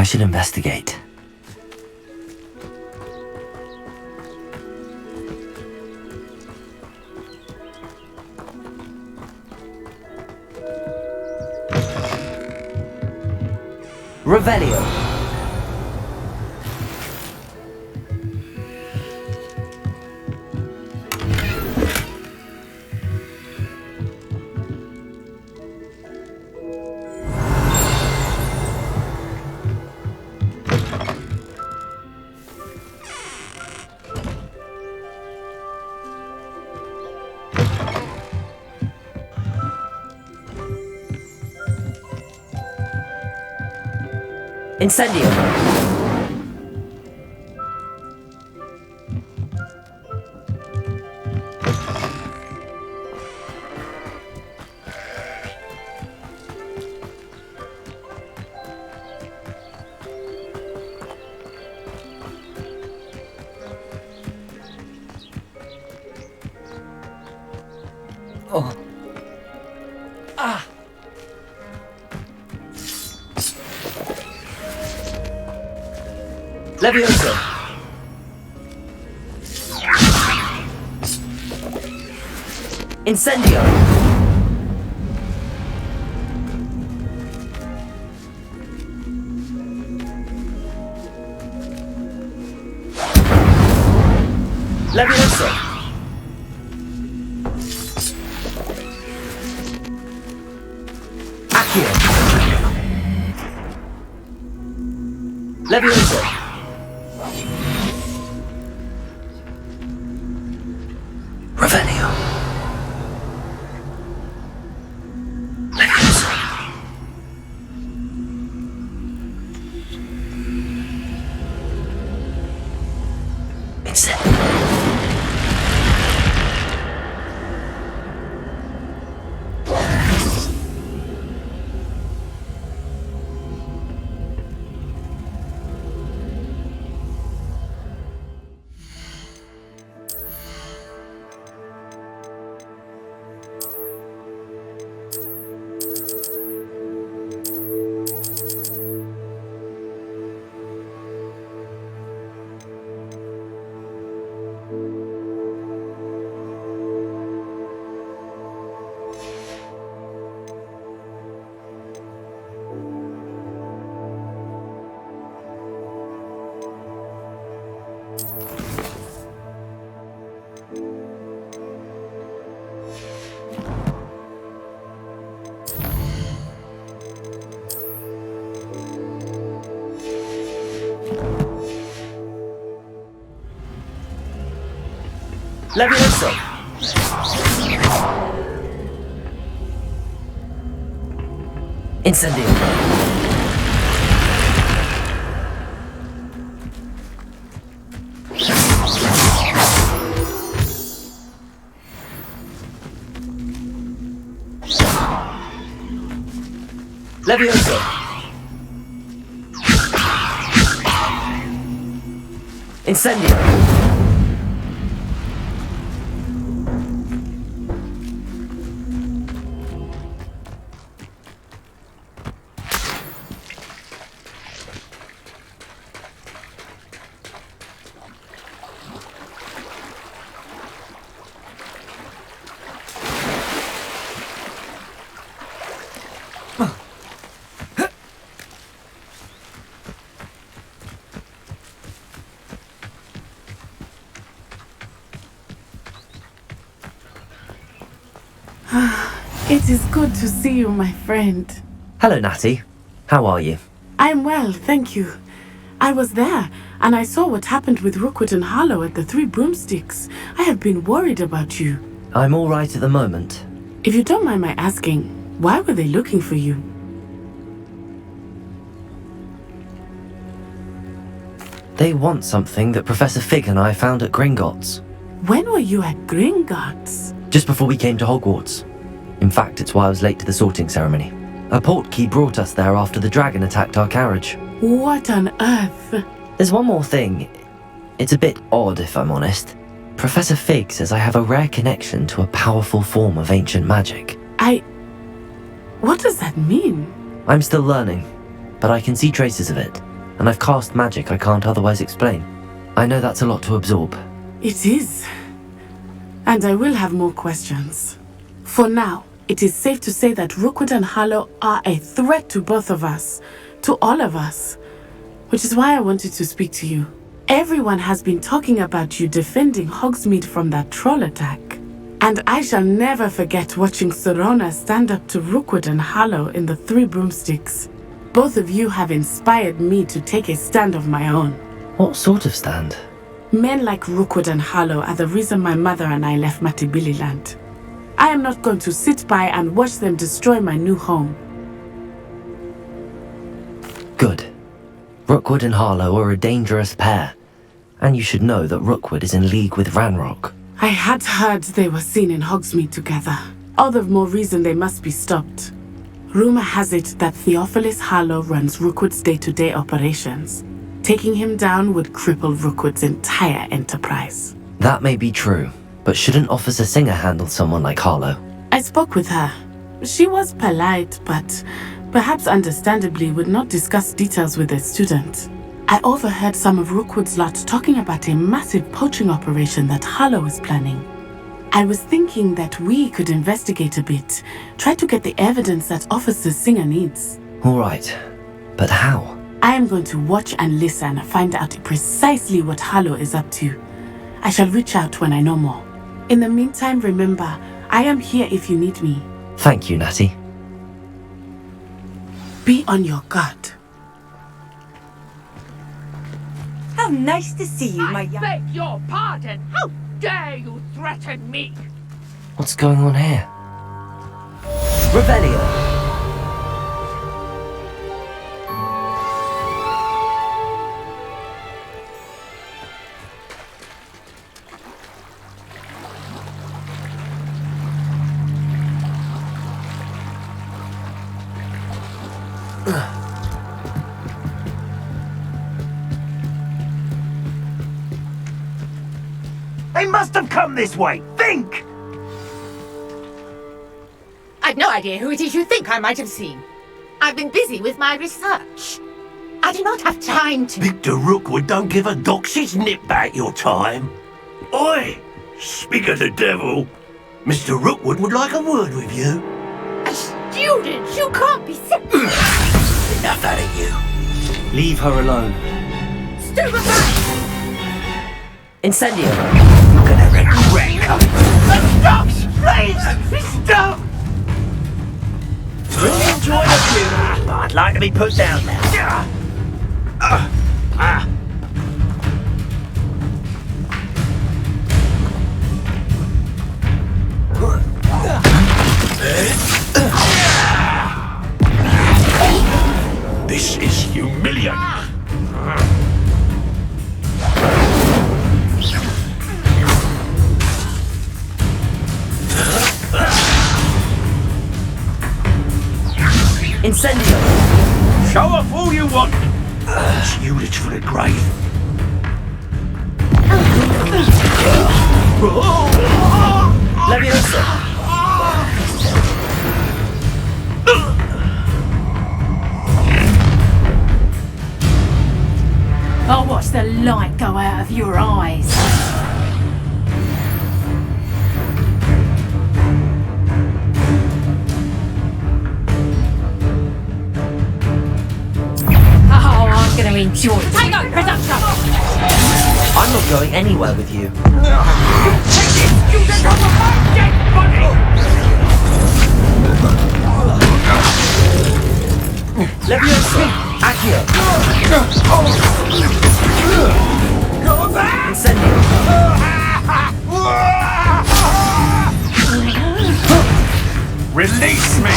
I should investigate. Revelio. Incendio. Oh. Ah. Levioso. Incendio. Levioso. Accio. Levioso. Revelio. Levioso. Incendio. Levioso. Incendio. Levioso. Incendio. It is good to see you, my friend. Hello, Natty. How are you? I'm well, thank you. I was there, and I saw what happened with Rookwood and Harlow at the Three Broomsticks. I have been worried about you. I'm all right at the moment. If you don't mind my asking, why were they looking for you? They want something that Professor Fig and I found at Gringotts. When were you at Gringotts? Just before we came to Hogwarts. In fact, it's why I was late to the sorting ceremony. A portkey brought us there after the dragon attacked our carriage. What on earth? There's one more thing. It's a bit odd, if I'm honest. Professor Fig says I have a rare connection to a powerful form of ancient magic. What does that mean? I'm still learning, but I can see traces of it. and I've cast magic I can't otherwise explain. I know that's a lot to absorb. It is. And I will have more questions. For now, it is safe to say that Rookwood and Harlow are a threat to both of us, to all of us. Which is why I wanted to speak to you. Everyone has been talking about you defending Hogsmeade from that troll attack. And I shall never forget watching Sorona stand up to Rookwood and Harlow in the Three Broomsticks. Both of you have inspired me to take a stand of my own. What sort of stand? Men like Rookwood and Harlow are the reason my mother and I left Matabeleland. I am not going to sit by and watch them destroy my new home. Good. Rookwood and Harlow are a dangerous pair. And you should know that Rookwood is in league with Ranrock. I had heard they were seen in Hogsmeade together. All the more reason they must be stopped. Rumor has it that Theophilus Harlow runs Rookwood's day-to-day operations. Taking him down would cripple Rookwood's entire enterprise. That may be true, but shouldn't Officer Singer handle someone like Harlow? I spoke with her. She was polite, but perhaps understandably would not discuss details with a student. I overheard some of Rookwood's lot talking about a massive poaching operation that Harlow is planning. I was thinking that we could investigate a bit, try to get the evidence that Officer Singer needs. All right, but how? I am going to watch and listen and find out precisely what Harlow is up to. I shall reach out when I know more. In the meantime, remember, I am here if you need me. Thank you, Natty. Be on your guard. How nice to see you, my young... I beg your pardon! How dare you threaten me? What's going on here? Revelio! They must have come this way! Think! I've no idea who it is you think I might have seen. I've been busy with my research. I do not have time to... Victor Rookwood don't give a doxy's nip back your time. Oi! Speak of the devil. Mr. Rookwood would like a word with you. A student? You can't be sick. Enough out of you. Leave her alone. Stupefy! Incendio! You're gonna regret coming. Stop! Please! Stop! Really enjoy the funeral. I'd like to be put down now. This is humiliating. Incendio! Show off all you want. It's usage for the grave. Leviosa! I'll watch the light go out of your eyes. Oh, I'm gonna enjoy it. Hang on, production! I'm not going anywhere with you. Student over my dead body! Leviosa! Accio! Incendio! Release me!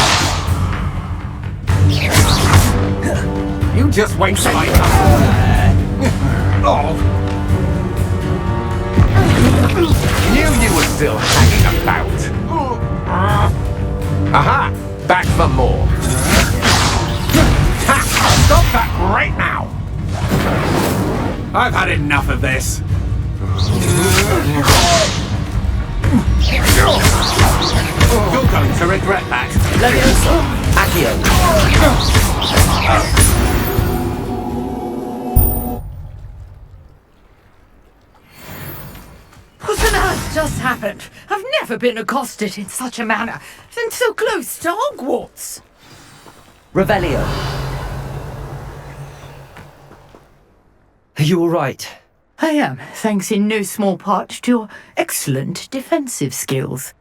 You just wait till I come. Knew you were still hanging about. Aha! Back for more. Ha! Stop that right now! I've had enough of this. You're going to regret that. Leviosa! Accio! just happened? I've never been accosted in such a manner, and so close to Hogwarts. Revelio. Are you all right? I am, thanks in no small part to your excellent defensive skills.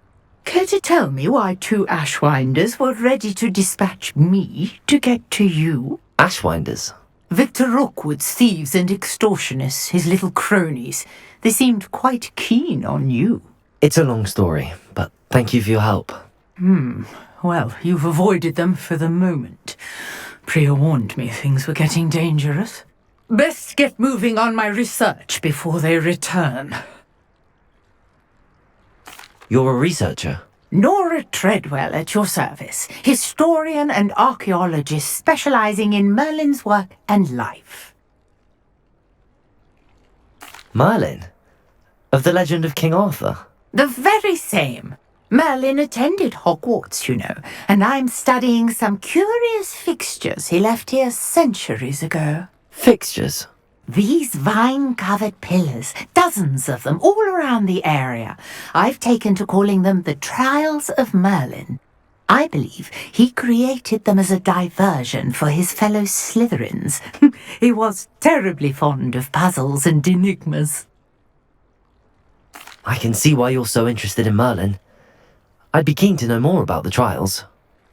Care to tell me why 2 Ashwinders were ready to dispatch me to get to you? Ashwinders? Victor Rookwood's thieves and extortionists, his little cronies. They seemed quite keen on you. It's a long story, but thank you for your help. Well, you've avoided them for the moment. Priya warned me things were getting dangerous. Best get moving on my research before they return. You're a researcher? Nora Treadwell at your service, historian and archaeologist specializing in Merlin's work and life. Merlin? Of the legend of King Arthur? The very same. Merlin attended Hogwarts, you know, and I'm studying some curious fixtures he left here centuries ago. Fixtures? These vine-covered pillars, dozens of them, all around the area. I've taken to calling them the Trials of Merlin. I believe he created them as a diversion for his fellow Slytherins. He was terribly fond of puzzles and enigmas. I can see why you're so interested in Merlin. I'd be keen to know more about the trials.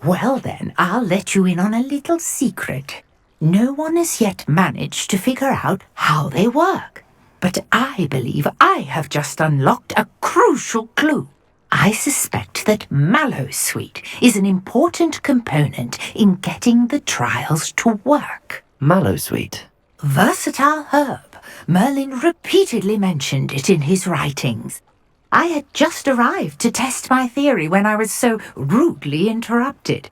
Well then, I'll let you in on a little secret. No one has yet managed to figure out how they work. But I believe I have just unlocked a crucial clue. I suspect that Mallowsweet is an important component in getting the trials to work. Mallowsweet? Versatile herb. Merlin repeatedly mentioned it in his writings. I had just arrived to test my theory when I was so rudely interrupted.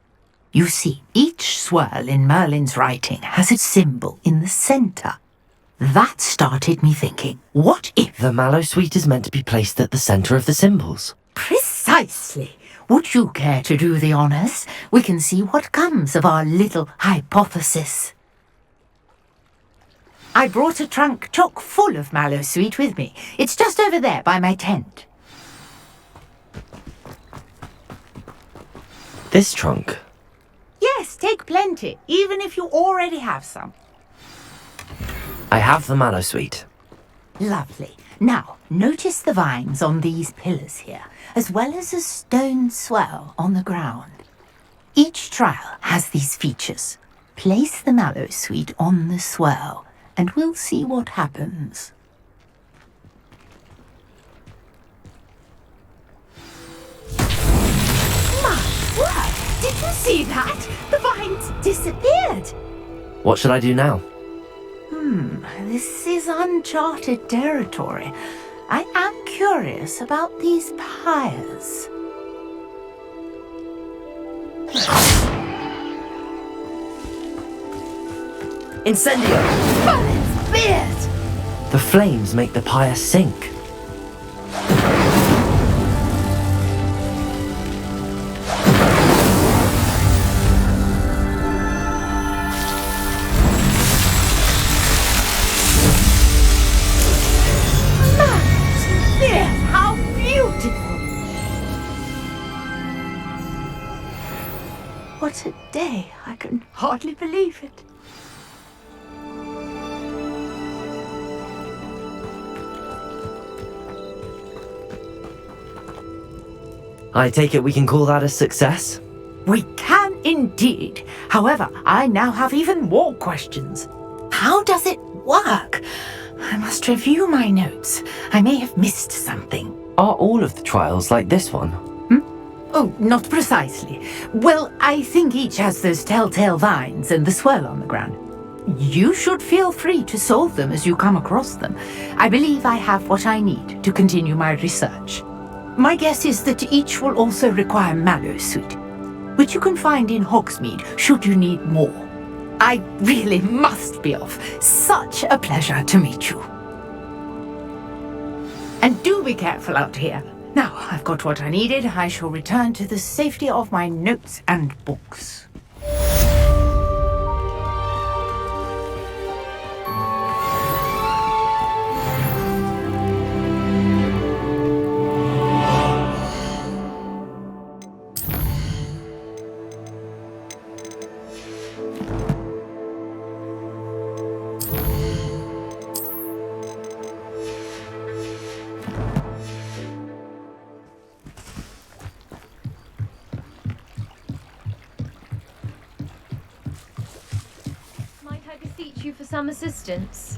You see, each swirl in Merlin's writing has a symbol in the centre. That started me thinking, what if... The Mallowsweet is meant to be placed at the centre of the symbols. Precisely. Would you care to do the honours? We can see what comes of our little hypothesis. I brought a trunk chock full of Mallowsweet with me. It's just over there by my tent. This trunk? Yes, take plenty, even if you already have some. I have the Mallowsweet. Lovely. Now, notice the vines on these pillars here, as well as a stone swell on the ground. Each trial has these features. Place the Mallowsweet on the swell, and we'll see what happens. My word! Did you see that? The vines disappeared! What should I do now? This is uncharted territory. I am curious about these pyres. Incendio! Merlin's beard! The flames make the pyre sink. How beautiful! What a day! I can hardly believe it. I take it we can call that a success? We can indeed. However, I now have even more questions. How does it work? I must review my notes. I may have missed something. Are all of the trials like this one? Oh, not precisely. Well, I think each has those telltale vines and the swirl on the ground. You should feel free to solve them as you come across them. I believe I have what I need to continue my research. My guess is that each will also require Mallowsweet, which you can find in Hogsmeade should you need more. I really must be off. Such a pleasure to meet you. And do be careful out here. Now I've got what I needed, I shall return to the safety of my notes and books. some assistance?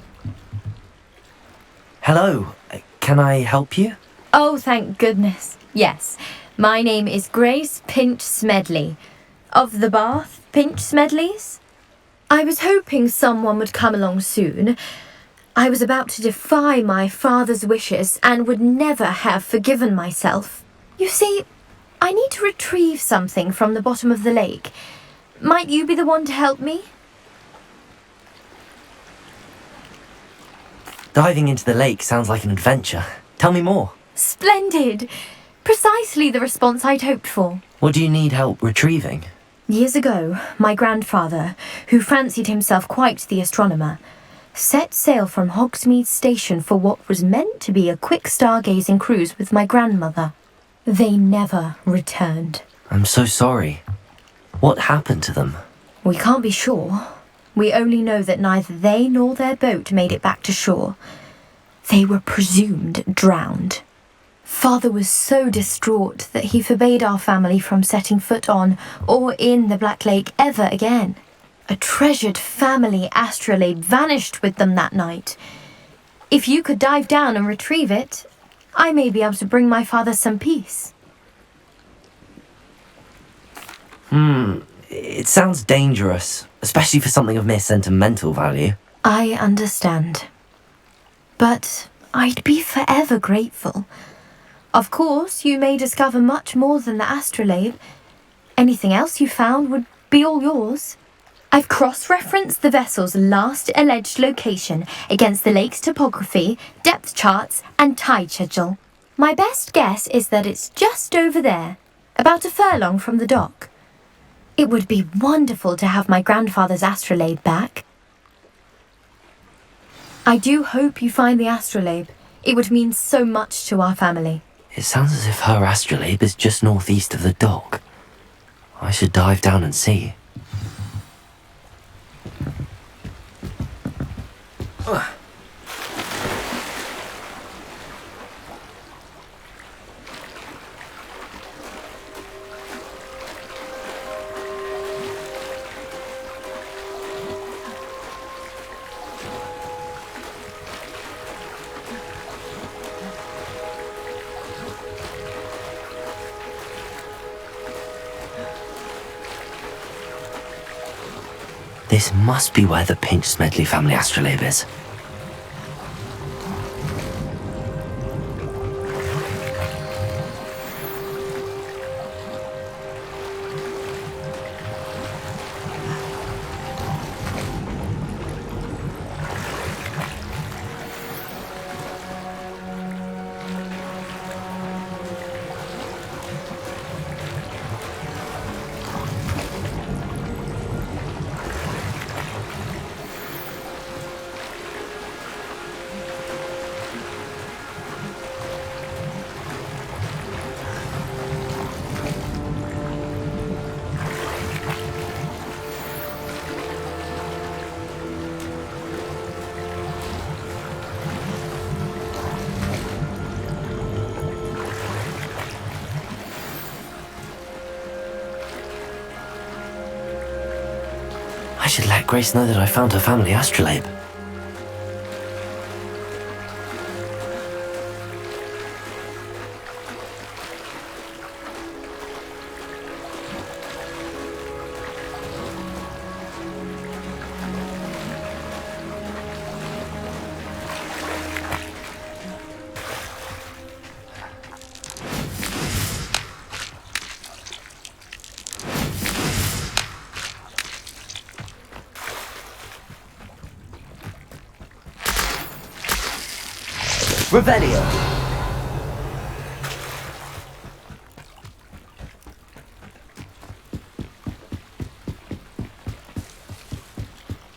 Hello, can I help you? Oh, thank goodness. Yes, my name is Grace Pinch Smedley, of the Bath Pinch Smedleys. I was hoping someone would come along soon. I was about to defy my father's wishes and would never have forgiven myself. You see, I need to retrieve something from the bottom of the lake. Might you be the one to help me? Diving into the lake sounds like an adventure. Tell me more. Splendid! Precisely the response I'd hoped for. What do you need help retrieving? Years ago, my grandfather, who fancied himself quite the astronomer, set sail from Hogsmeade Station for what was meant to be a quick stargazing cruise with my grandmother. They never returned. I'm so sorry. What happened to them? We can't be sure. We only know that neither they nor their boat made it back to shore. They were presumed drowned. Father was so distraught that he forbade our family from setting foot on or in the Black Lake ever again. A treasured family astrolabe vanished with them that night. If you could dive down and retrieve it, I may be able to bring my father some peace. It sounds dangerous, especially for something of mere sentimental value. I understand. But I'd be forever grateful. Of course, you may discover much more than the astrolabe. Anything else you found would be all yours. I've cross-referenced the vessel's last alleged location against the lake's topography, depth charts, and tide schedule. My best guess is that it's just over there, about a furlong from the dock. It would be wonderful to have my grandfather's astrolabe back. I do hope you find the astrolabe. It would mean so much to our family. It sounds as if her astrolabe is just northeast of the dock. I should dive down and see. This must be where the Pinch Smedley family astrolabe is. I should let Grace know that I found her family astrolabe. Revelio.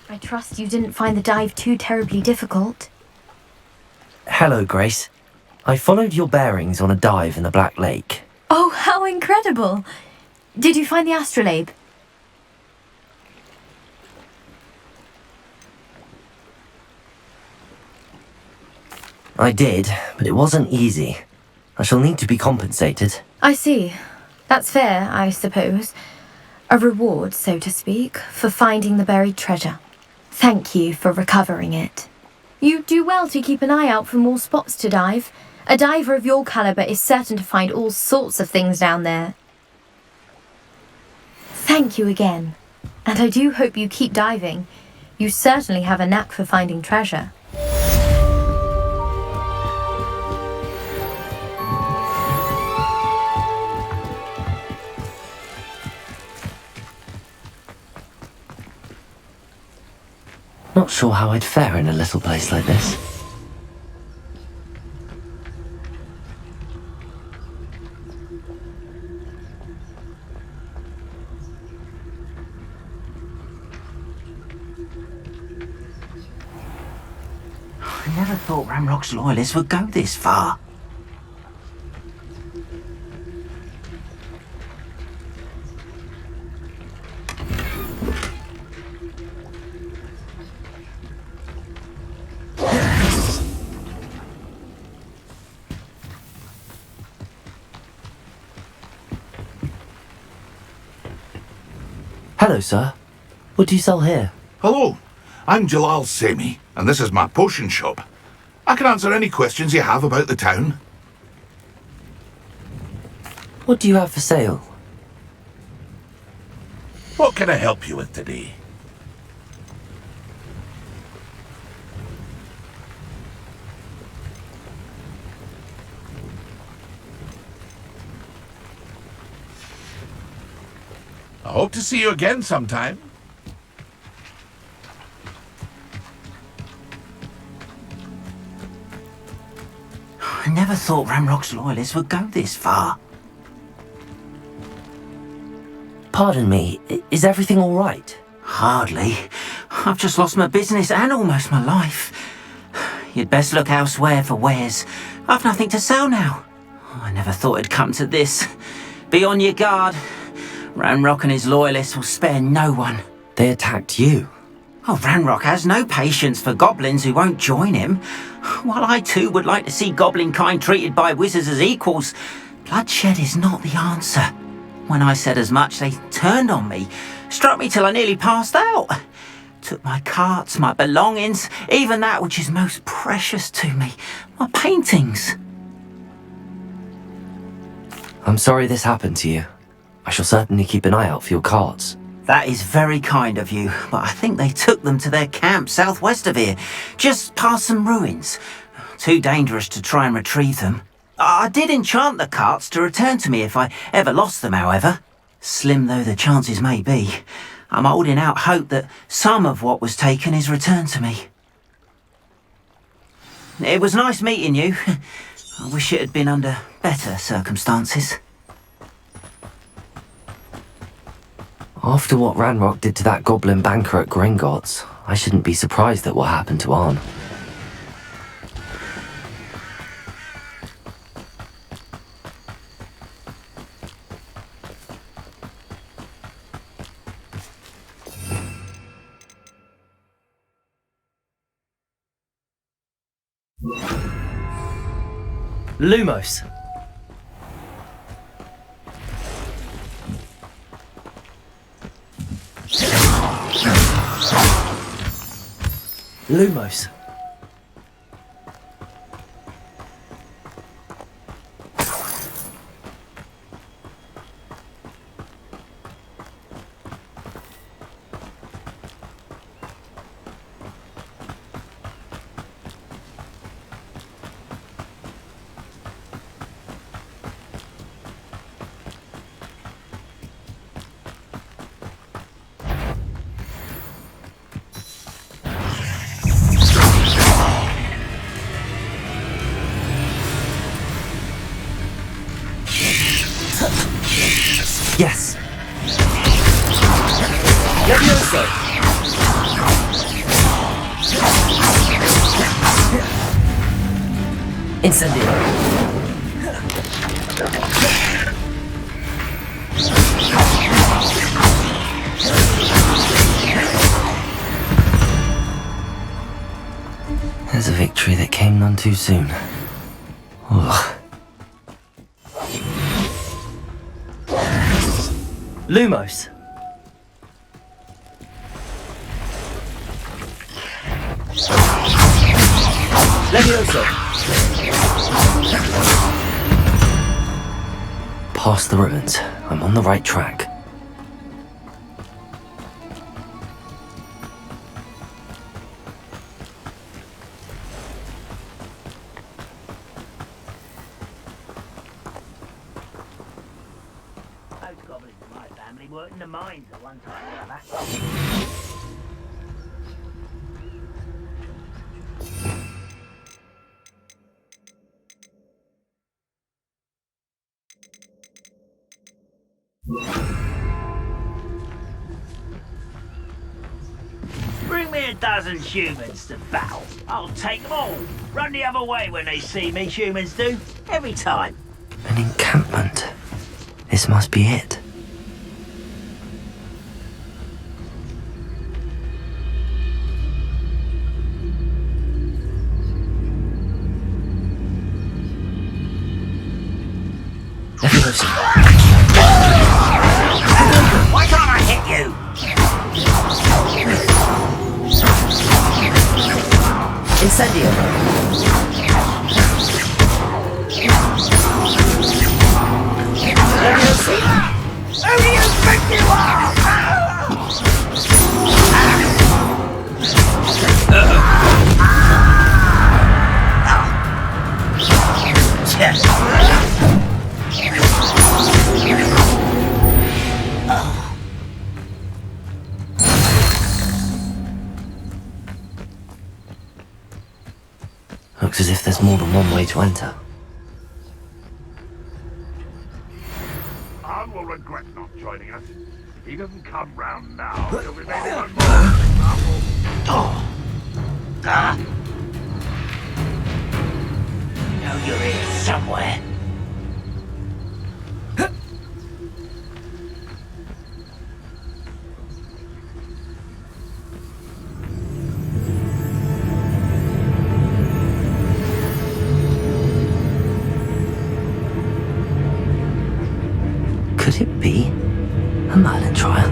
I trust you didn't find the dive too terribly difficult. Hello, Grace. I followed your bearings on a dive in the Black Lake. Oh, how incredible! Did you find the astrolabe? I did, but it wasn't easy. I shall need to be compensated. I see. That's fair, I suppose. A reward, so to speak, for finding the buried treasure. Thank you for recovering it. You do well to keep an eye out for more spots to dive. A diver of your caliber is certain to find all sorts of things down there. Thank you again. And I do hope you keep diving. You certainly have a knack for finding treasure. Not sure how I'd fare in a little place like this. I never thought Ranrock's loyalists would go this far. Hello, sir. What do you sell here? Hello, I'm Jalal Semi, and this is my potion shop. I can answer any questions you have about the town. What do you have for sale? What can I help you with today? I hope to see you again sometime. I never thought Ranrock's loyalists would go this far. Pardon me, is everything all right? Hardly. I've just lost my business and almost my life. You'd best look elsewhere for wares. I've nothing to sell now. I never thought it'd come to this. Be on your guard. Ranrock and his loyalists will spare no one. They attacked you. Oh, Ranrock has no patience for goblins who won't join him. While I too would like to see goblin kind treated by wizards as equals, bloodshed is not the answer. When I said as much, they turned on me, struck me till I nearly passed out. Took my carts, my belongings, even that which is most precious to me, my paintings. I'm sorry this happened to you. I shall certainly keep an eye out for your carts. That is very kind of you, but I think they took them to their camp southwest of here, just past some ruins. Too dangerous to try and retrieve them. I did enchant the carts to return to me if I ever lost them, however. Slim though the chances may be, I'm holding out hope that some of what was taken is returned to me. It was nice meeting you. I wish it had been under better circumstances. After what Ranrock did to that goblin banker at Gringotts, I shouldn't be surprised at what happened to Arn. Lumos! Lumos! Yes! Levioso! Incendio! There's a victory that came none too soon. Ugh. Lumos! Levioso! Past the ruins. I'm on the right track. Those goblins in my family worked in the mines at one time or other. Bring me a dozen humans to battle. I'll take them all. Run the other way when they see me, humans do. Every time. An encampment. This must be it. Levioso. Why can't I hit you? Incendio! Levioso! Who do you think you are? Looks as if there's more than one way to enter. Arn will regret not joining us. If he doesn't come round now, he'll be made even more example. know you're here somewhere. Could it be a Merlin trial?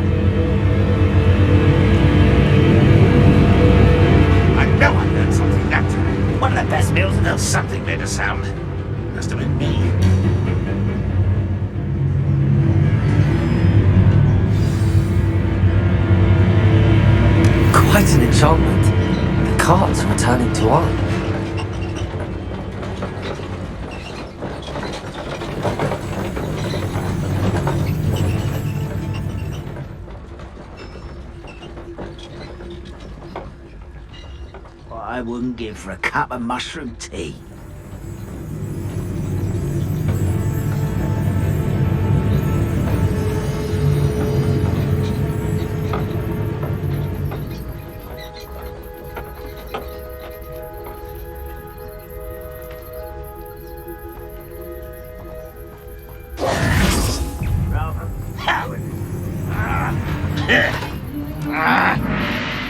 I know I learned something that time. One of the best meals in the... Something made a sound. Must have been me. Quite an enchantment. The cards are returning to Arn. What I wouldn't give for a cup of mushroom tea.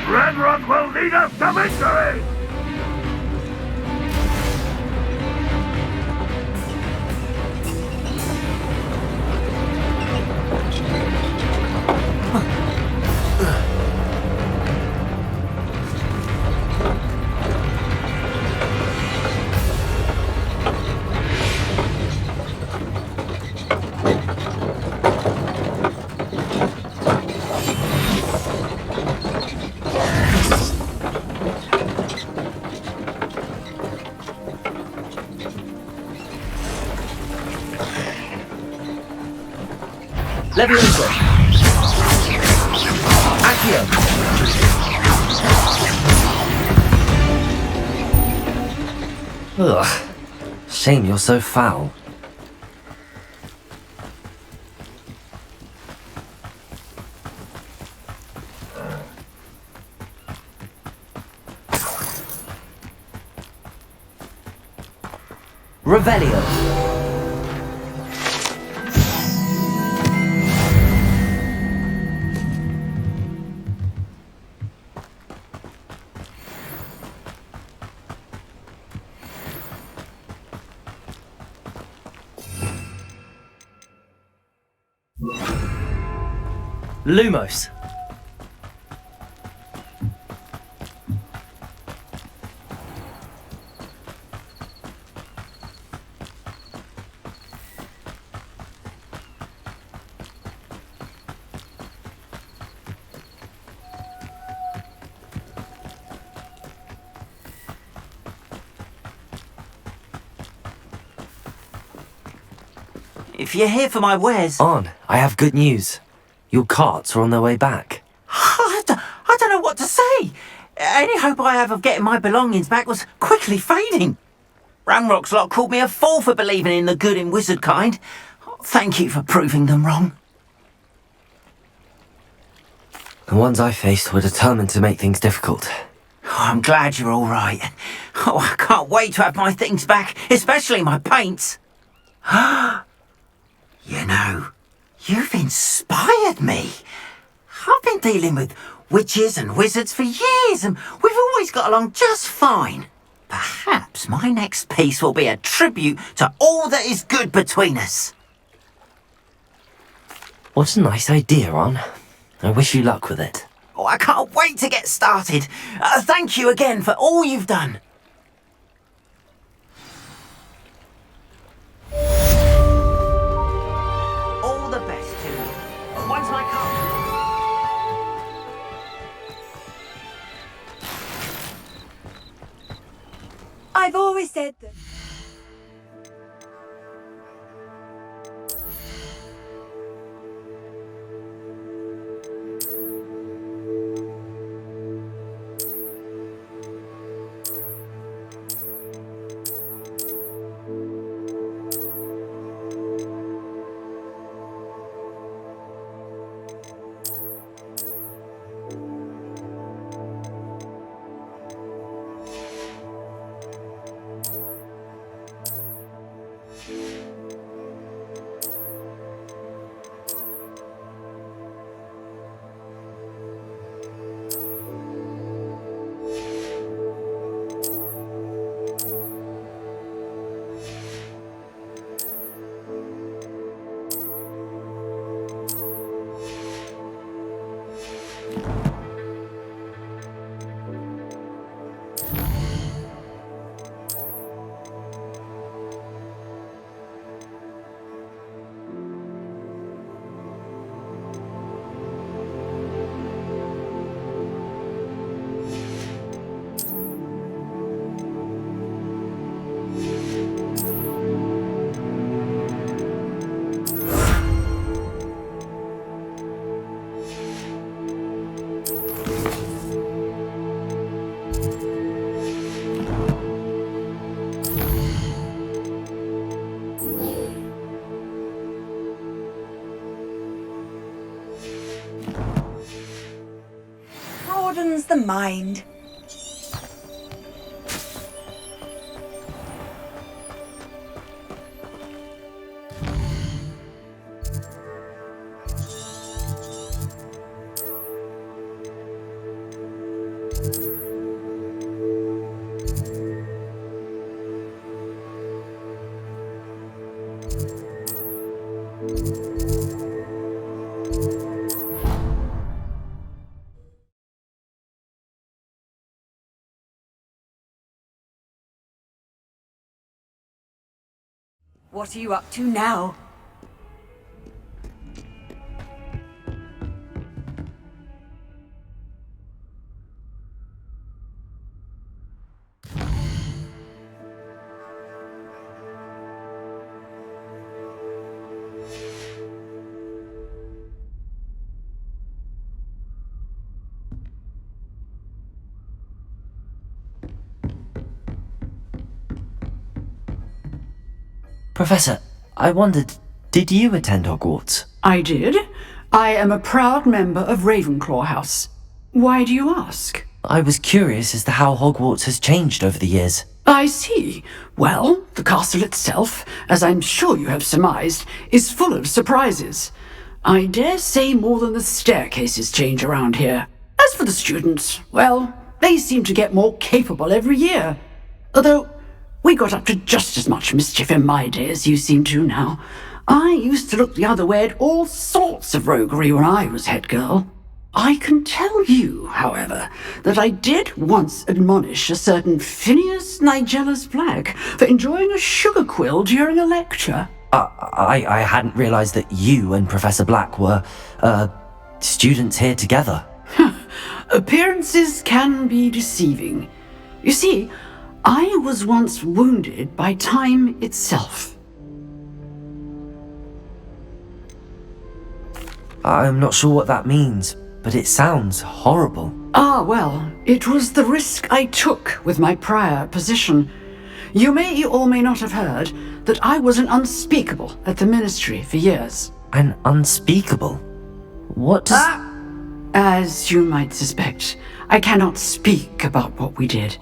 Red Rock will lead us to victory! Levioso! Accio! Ugh. Shame you're so foul. Revelio! Lumos. if you're here for my wares... On, I have good news. Your carts are on their way back. I don't know what to say. Any hope I have of getting my belongings back was quickly fading. Ranrock's lot called me a fool for believing in the good in wizard kind. Thank you for proving them wrong. The ones I faced were determined to make things difficult. Oh, I'm glad you're all right. Oh, I can't wait to have my things back, especially my paints. You know, you've inspired me. I've been dealing with witches and wizards for years, and we've always got along just fine. Perhaps my next piece will be a tribute to all that is good between us. What a nice idea, On. I wish you luck with it. Oh, I can't wait to get started. Thank you again for all you've done. All the best to you. Once I come. I've always said that. Broadens the mind. What are you up to now? Professor, I wondered, did you attend Hogwarts? I did. I am a proud member of Ravenclaw House. Why do you ask? I was curious as to how Hogwarts has changed over the years. I see. Well, the castle itself, as I'm sure you have surmised, is full of surprises. I dare say more than the staircases change around here. As for the students, well, they seem to get more capable every year. Although, we got up to just as much mischief in my day as you seem to now. I used to look the other way at all sorts of roguery when I was head girl. I can tell you, however, that I did once admonish a certain Phineas Nigellus Black for enjoying a sugar quill during a lecture. I hadn't realised that you and Professor Black were, students here together. Appearances can be deceiving. You see, I was once wounded by time itself. I'm not sure what that means, but it sounds horrible. Ah, well, it was the risk I took with my prior position. You may or may not have heard that I was an unspeakable at the Ministry for years. An unspeakable? What does... As you might suspect, I cannot speak about what we did.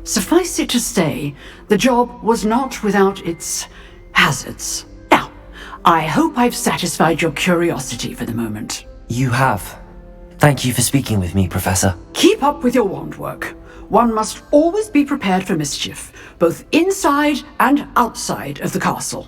Suffice it to say, the job was not without its hazards. Now, I hope I've satisfied your curiosity for the moment. You have. Thank you for speaking with me, Professor. Keep up with your wand work. One must always be prepared for mischief, both inside and outside of the castle.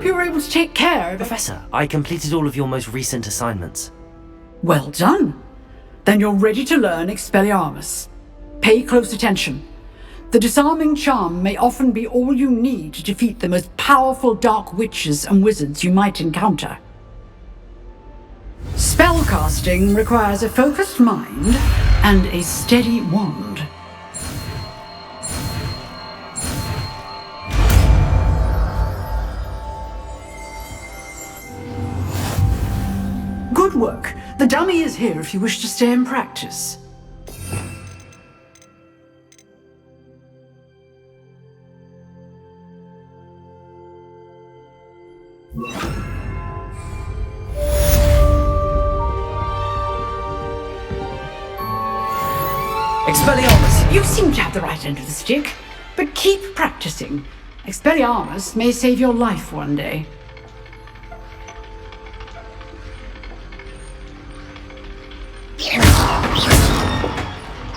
You were able to take care of... Professor, I completed all of your most recent assignments. Well done. Then you're ready to learn Expelliarmus. Pay close attention. The disarming charm may often be all you need to defeat the most powerful dark witches and wizards you might encounter. Spellcasting requires a focused mind and a steady wand. Good work. The dummy is here if you wish to stay and practice. Expelliarmus! You seem to have the right end of the stick, but keep practicing. Expelliarmus may save your life one day.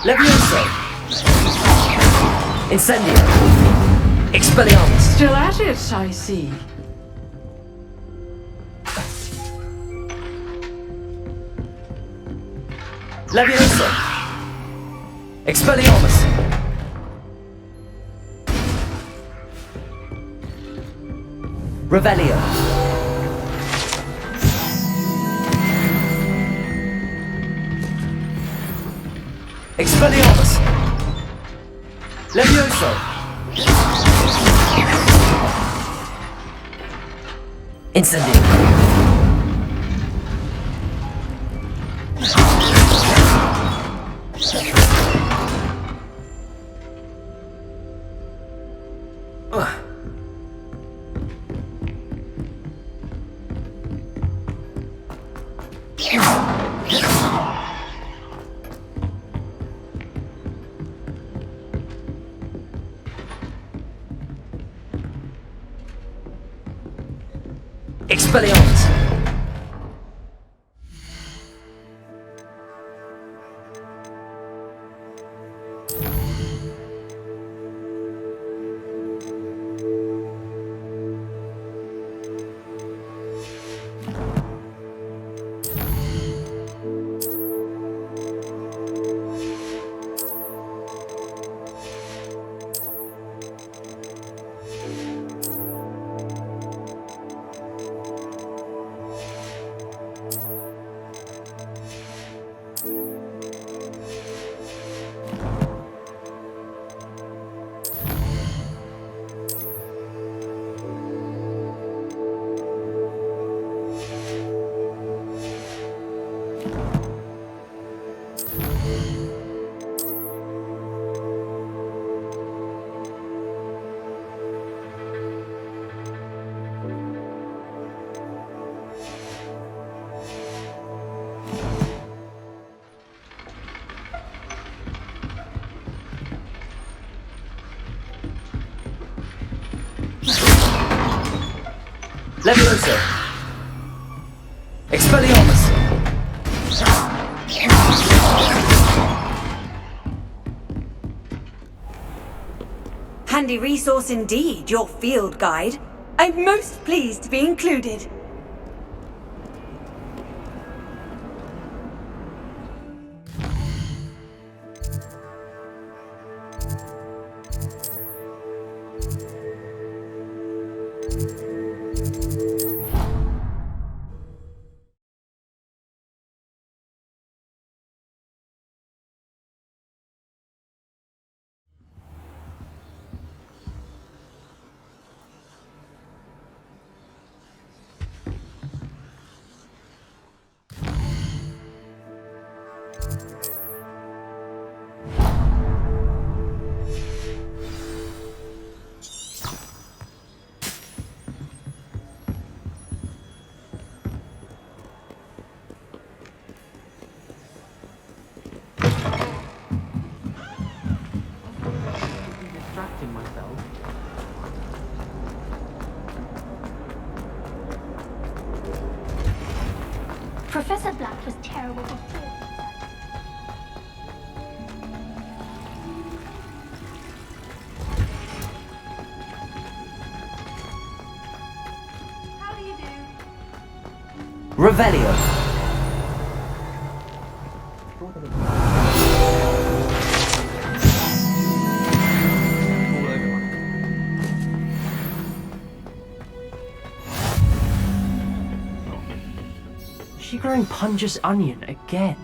Levioso! Incendio! Expelliarmus! Still at it, I see. Levioso! Expelliarmus! Revelio! Expelliarmus! Levioso! Incendio! Expelliarmus! Leviosa. Expelliarmus. Handy resource indeed, your field guide. I'm most pleased to be included. Professor Black was terrible before. How do you do? Revelio. Is she growing Pungus onion again?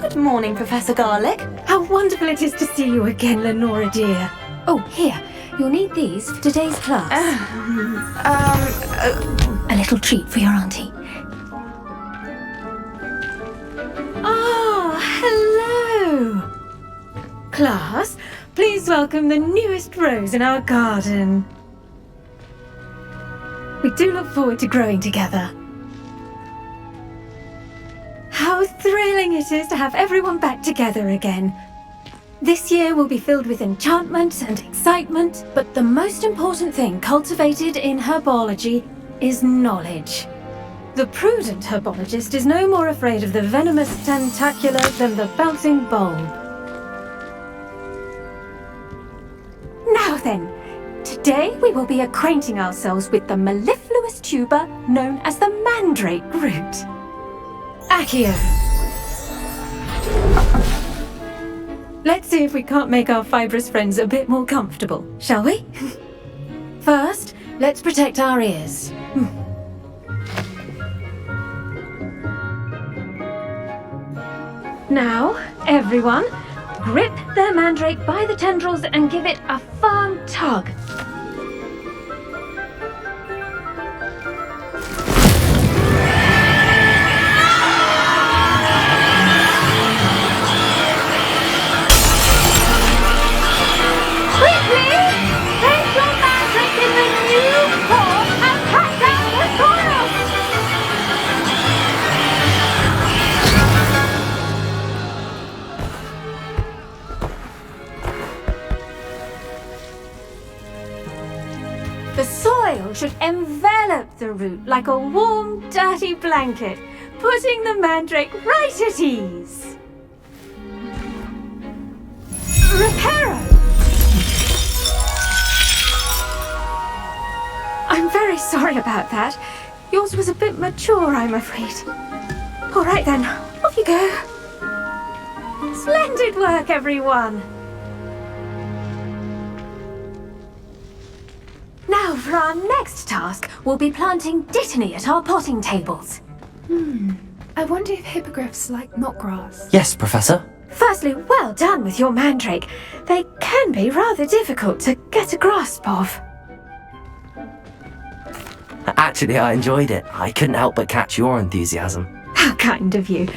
Good morning, Professor Garlic. How wonderful it is to see you again, Lenora dear. Oh, here, you'll need these for today's class. A little treat for your auntie. Ah, hello. Class, please welcome the newest rose in our garden. We do look forward to growing together. How thrilling it is to have everyone back together again. This year will be filled with enchantment and excitement, but the most important thing cultivated in herbology is knowledge. The prudent herbologist is no more afraid of the venomous tentacula than the bouncing bulb. Now then, today we will be acquainting ourselves with the mellifluous tuber known as the mandrake root. Accio. Let's see if we can't make our fibrous friends a bit more comfortable, shall we? First, let's protect our ears. Now, everyone, grip their mandrake by the tendrils and give it a firm tug. The soil should envelop the root like a warm, dirty blanket, putting the mandrake right at ease. Reparo! I'm very sorry about that. Yours was a bit mature, I'm afraid. All right then, off you go. Splendid work, everyone. Now, for our next task, we'll be planting dittany at our potting tables. I wonder if hippogriffs like knotgrass. Yes, Professor. Firstly, well done with your mandrake. They can be rather difficult to get a grasp of. Actually, I enjoyed it. I couldn't help but catch your enthusiasm. How kind of you.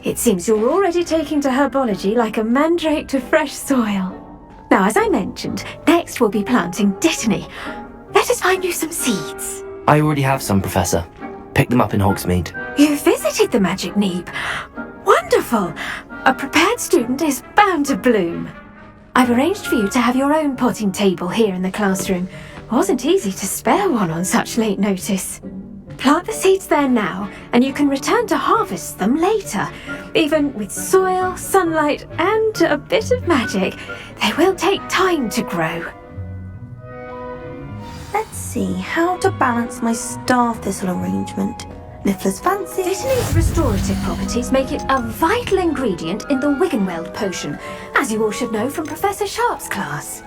It seems you're already taking to herbology like a mandrake to fresh soil. Now, as I mentioned, next we'll be planting dittany. Let us find you some seeds. I already have some, Professor. Picked them up in Hogsmeade. You visited the Magic Neep. Wonderful. A prepared student is bound to bloom. I've arranged for you to have your own potting table here in the classroom. Wasn't easy to spare one on such late notice. Plant the seeds there now, and you can return to harvest them later. Even with soil, sunlight, and a bit of magic, they will take time to grow. Let's see how to balance my star thistle arrangement. Niffler's fancy. Dittany's restorative properties make it a vital ingredient in the Wiggenweld potion, as you all should know from Professor Sharp's class.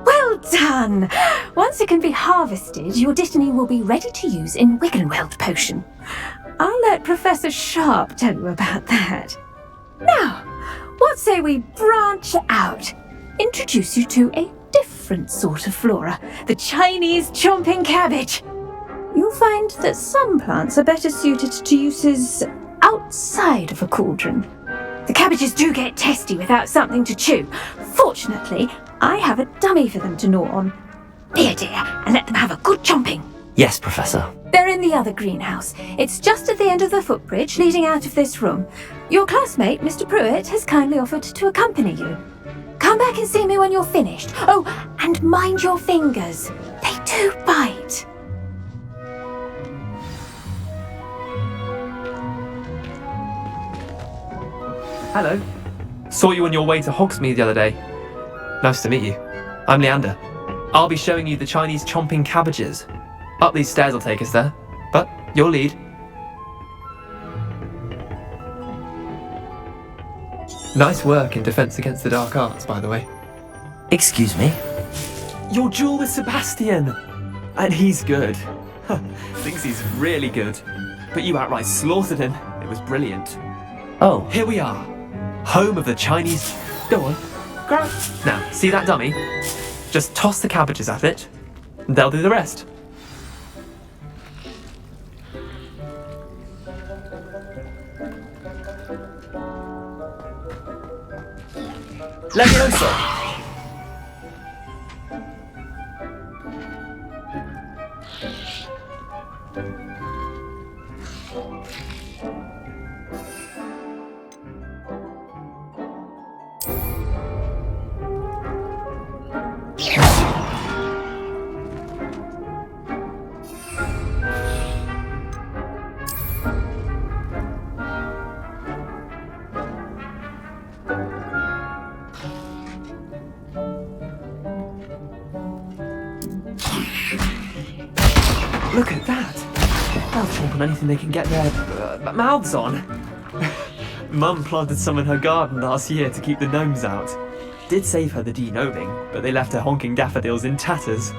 Well done! Once it can be harvested, your Dittany will be ready to use in Wiggenweld potion. I'll let Professor Sharp tell you about that. Now, what say we branch out? Introduce you to a different sort of flora, the Chinese chomping cabbage. You'll find that some plants are better suited to uses outside of a cauldron. The cabbages do get testy without something to chew. Fortunately, I have a dummy for them to gnaw on. Here, dear, and let them have a good chomping. Yes, Professor. They're in the other greenhouse. It's just at the end of the footbridge leading out of this room. Your classmate, Mr. Pruitt, has kindly offered to accompany you. Come back and see me when you're finished. Oh, and mind your fingers. They do bite. Hello. Saw you on your way to Hogsmeade the other day. Nice to meet you. I'm Leander. I'll be showing you the Chinese chomping cabbages. Up these stairs will take us there, but your lead. Nice work in Defense Against the Dark Arts, by the way. Excuse me? Your duel with Sebastian! And he's good. Thinks he's really good. But you outright slaughtered him. It was brilliant. Oh. Here we are. Home of the Chinese... Go on. Grab. Now, see that dummy? Just toss the cabbages at it, and they'll do the rest. Levioso! Look at that! They'll chomp on anything they can get their mouths on. Mum planted some in her garden last year to keep the gnomes out. Did save her the de-gnoming, but they left her honking daffodils in tatters.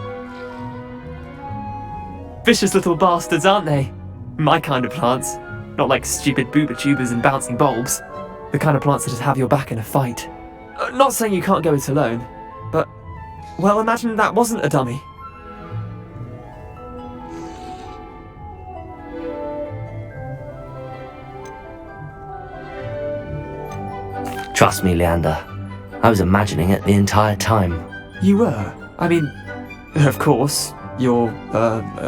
Vicious little bastards, aren't they? My kind of plants. Not like stupid booba tubers and bouncing bulbs. The kind of plants that just have your back in a fight. Not saying you can't go it alone, but... well, imagine that wasn't a dummy. Trust me, Leander. I was imagining it the entire time. You were? I mean, of course, you're,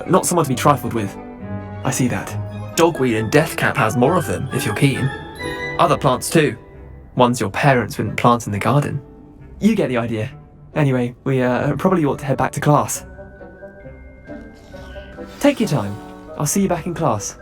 not someone to be trifled with. I see that. Dogweed and deathcap has more of them, if you're keen. Other plants too. Ones your parents wouldn't plant in the garden. You get the idea. Anyway, we, probably ought to head back to class. Take your time. I'll see you back in class.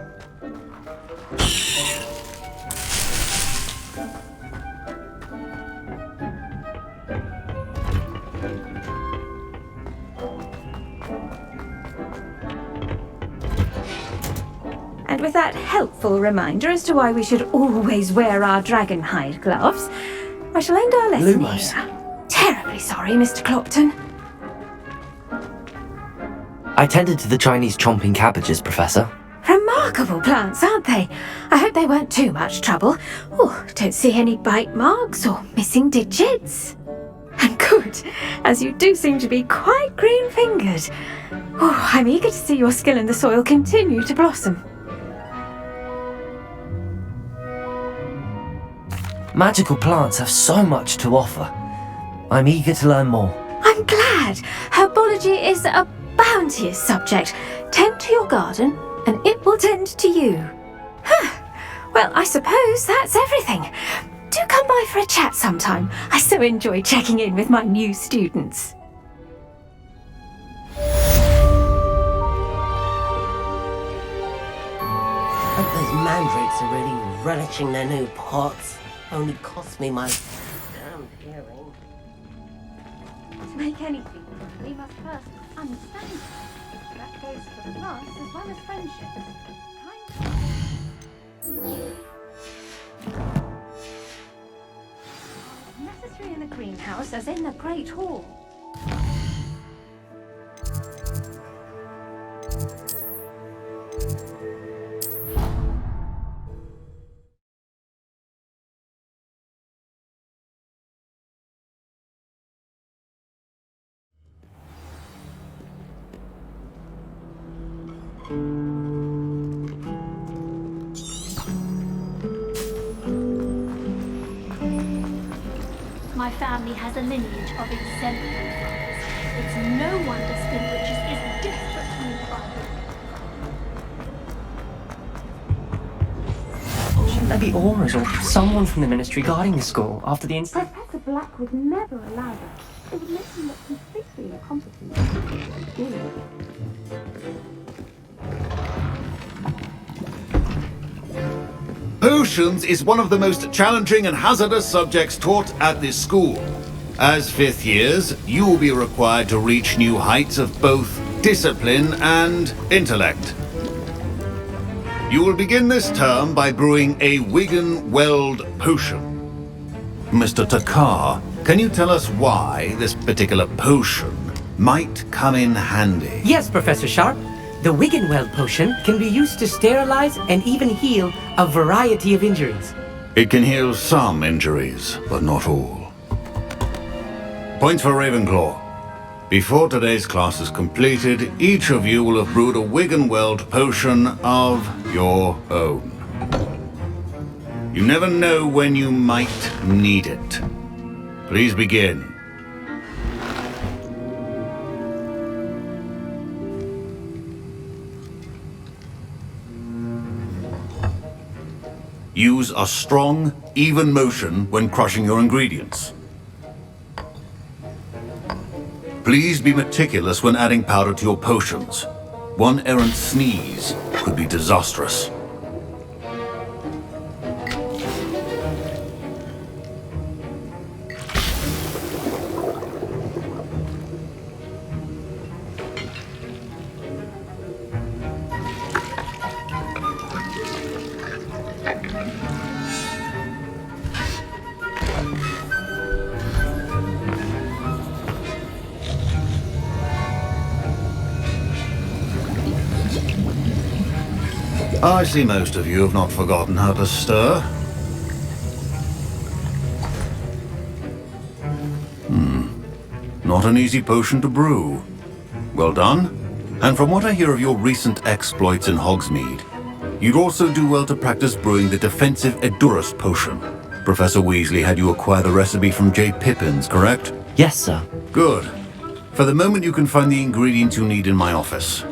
And with that helpful reminder as to why we should always wear our dragon hide gloves, I shall end our lesson Lumos. here. Terribly sorry, Mr. Clopton. I I tended to the Chinese chomping cabbages, Professor. Remarkable plants, aren't they? I hope they weren't too much trouble. Oh, don't see any bite marks or missing digits. And good, as you do seem to be quite green-fingered. Oh, I'm eager to see your skill in the soil continue to blossom. Magical plants have so much to offer. I'm eager to learn more. I'm glad. Herbology is a bounteous subject. Tend to your garden, and it will tend to you. Well, I suppose that's everything. Do come by for a chat sometime. I so enjoy checking in with my new students. Hope those mandrakes are really relishing their new pots. Only cost me my damn hearing. To make anything, we must first understand it. That goes for plants as well as friendships. Necessary in the greenhouse as in the Great Hall. My family has a lineage of exemplary fathers. It's no wonder Spinbridges is desperate to move by. Shouldn't there be auras or someone from the ministry guarding the school after the incident? Professor Black would never allow that. It would make him look completely incompetent. Potions is one of the most challenging and hazardous subjects taught at this school. As 5th years, you will be required to reach new heights of both discipline and intellect. You will begin this term by brewing a Wigan-Weld potion. Mr. Takar, can you tell us why this particular potion might come in handy? Yes, Professor Sharp. The Wigan-Weld potion can be used to sterilize and even heal a variety of injuries. It can heal some injuries, but not all. Points for Ravenclaw. Before today's class is completed, each of you will have brewed a Wigan-Weld potion of your own. You never know when you might need it. Please begin. Use a strong, even motion when crushing your ingredients. Please be meticulous when adding powder to your potions. One errant sneeze could be disastrous. I see most of you have not forgotten how to stir. Not an easy potion to brew. Well done. And from what I hear of your recent exploits in Hogsmeade, you'd also do well to practice brewing the defensive Edurus potion. Professor Weasley had you acquire the recipe from J. Pippins, correct? Yes, sir. Good. For the moment you can find the ingredients you need in my office.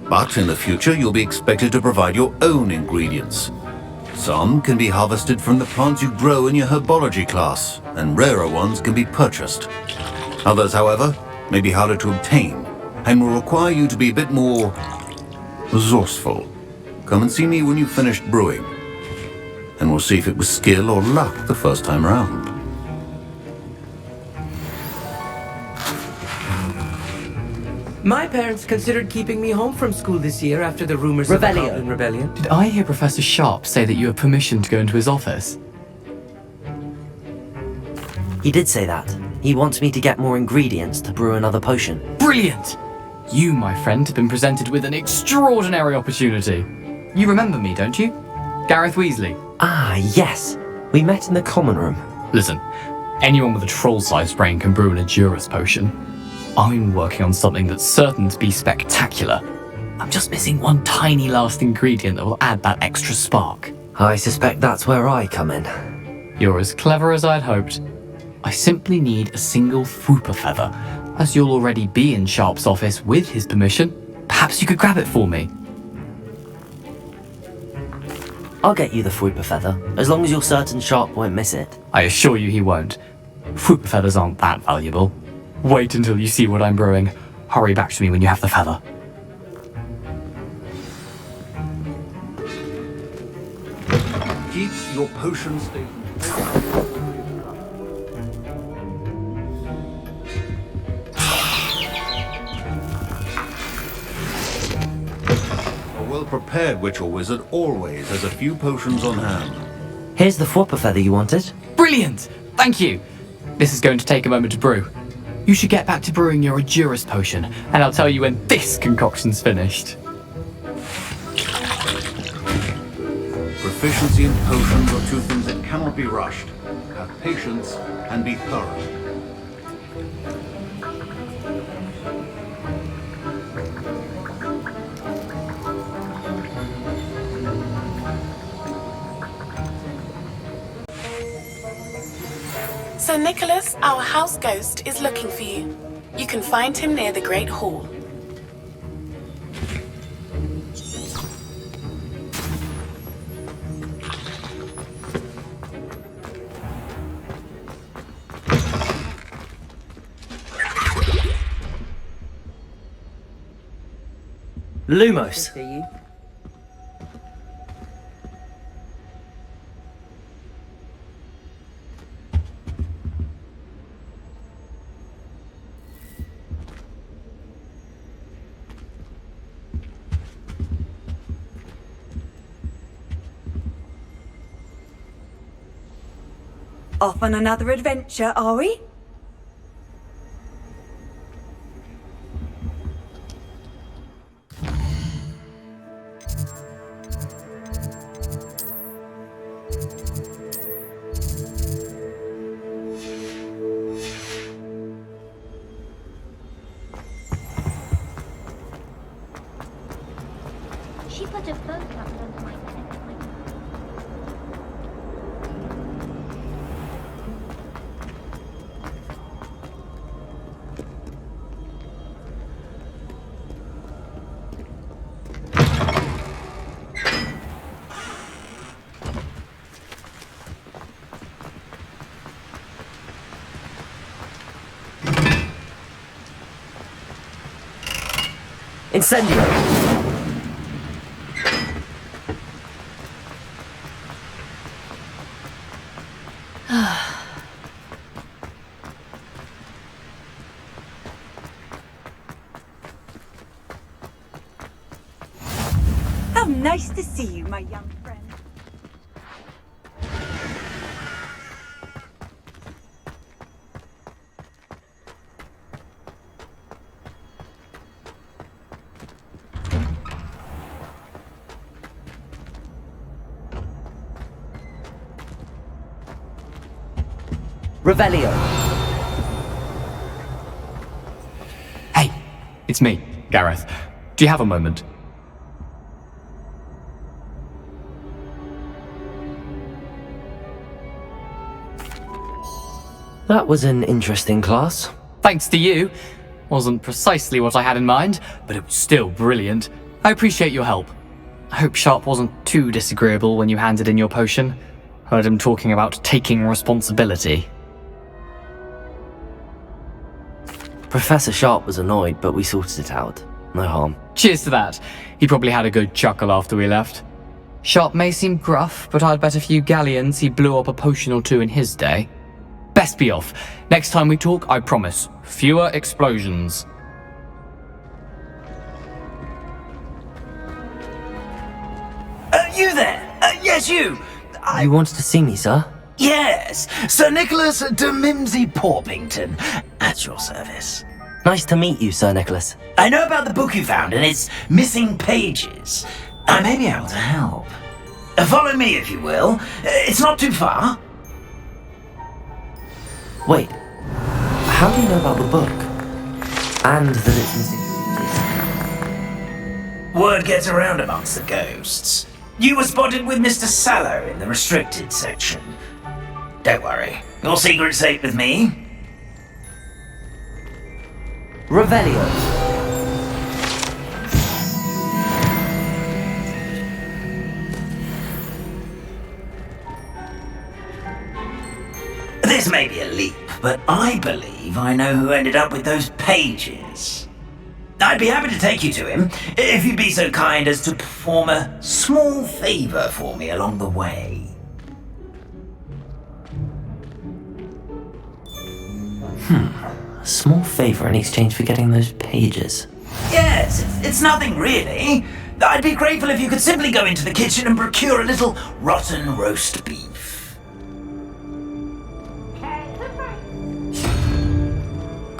But in the future, you'll be expected to provide your own ingredients. Some can be harvested from the plants you grow in your herbology class, and rarer ones can be purchased. Others, however, may be harder to obtain, and will require you to be a bit more resourceful. Come and see me when you've finished brewing, and we'll see if it was skill or luck the first time round. My parents considered keeping me home from school this year after the rumors of the Goblin Rebellion. Did I hear Professor Sharp say that you have permission to go into his office? He did say that. He wants me to get more ingredients to brew another potion. Brilliant! You, my friend, have been presented with an extraordinary opportunity. You remember me, don't you? Gareth Weasley. Ah, yes. We met in the common room. Listen, anyone with a troll-sized brain can brew an Edurus potion. I'm working on something that's certain to be spectacular. I'm just missing one tiny last ingredient that will add that extra spark. I suspect that's where I come in. You're as clever as I'd hoped. I simply need a single Fwooper feather. As you'll already be in Sharp's office with his permission, perhaps you could grab it for me. I'll get you the Fwooper feather, as long as you're certain Sharp won't miss it. I assure you he won't. Fwooper feathers aren't that valuable. Wait until you see what I'm brewing. Hurry back to me when you have the feather. Keep your potion station. A well-prepared witch or wizard always has a few potions on hand. Here's the Fwooper feather you wanted. Brilliant! Thank you! This is going to take a moment to brew. You should get back to brewing your Edurus potion, and I'll tell you when this concoction's finished. Proficiency in potions are two things that cannot be rushed. Have patience and be thorough. Sir Nicholas, our house ghost, is looking for you. You can find him near the Great Hall. Lumos. Off on another adventure, are we? She put a boat up under my bed. Incendio! How nice to see you, my young friend. Revelio. Hey, it's me, Gareth. Do you have a moment? That was an interesting class. Thanks to you. Wasn't precisely what I had in mind, but it was still brilliant. I appreciate your help. I hope Sharp wasn't too disagreeable when you handed in your potion. Heard him talking about taking responsibility. Professor Sharp was annoyed, but we sorted it out. No harm. Cheers to that. He probably had a good chuckle after we left. Sharp may seem gruff, but I'd bet a few galleons he blew up a potion or two in his day. Best be off. Next time we talk, I promise, fewer explosions. You there? Yes, you. You wanted to see me, sir? Yes, Sir Nicholas de Mimsy Porpington, at your service. Nice to meet you, Sir Nicholas. I know about the book you found and its missing pages. I may be able to help. Follow me, if you will. It's not too far. Wait, how do you know about the book? And that it's missing? Word gets around amongst the ghosts. You were spotted with Mr. Sallow in the restricted section. Don't worry, your secret's safe with me. Revelio. This may be a leap, but I believe I know who ended up with those pages. I'd be happy to take you to him, if you'd be so kind as to perform a small favor for me along the way. A small favor in exchange for getting those pages. Yes, it's nothing really. I'd be grateful if you could simply go into the kitchen and procure a little rotten roast beef.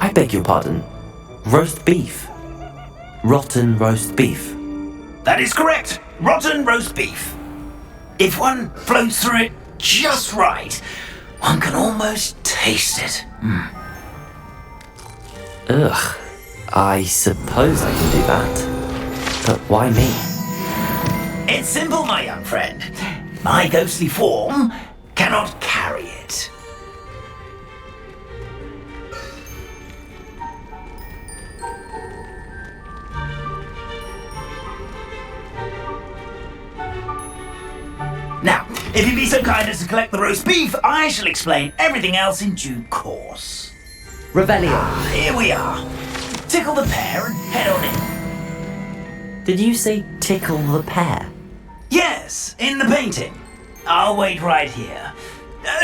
I beg your pardon. Roast beef. Rotten roast beef. That is correct. Rotten roast beef. If one floats through it just right, one can almost taste it. Ugh. I suppose I can do that. But why me? It's simple, my young friend. My ghostly form cannot carry it. Now, if you'd be so kind as to collect the roast beef, I shall explain everything else in due course. Revelio. Here we are. Tickle the pear and head on in. Did you say tickle the pear? Yes, in the painting. I'll wait right here.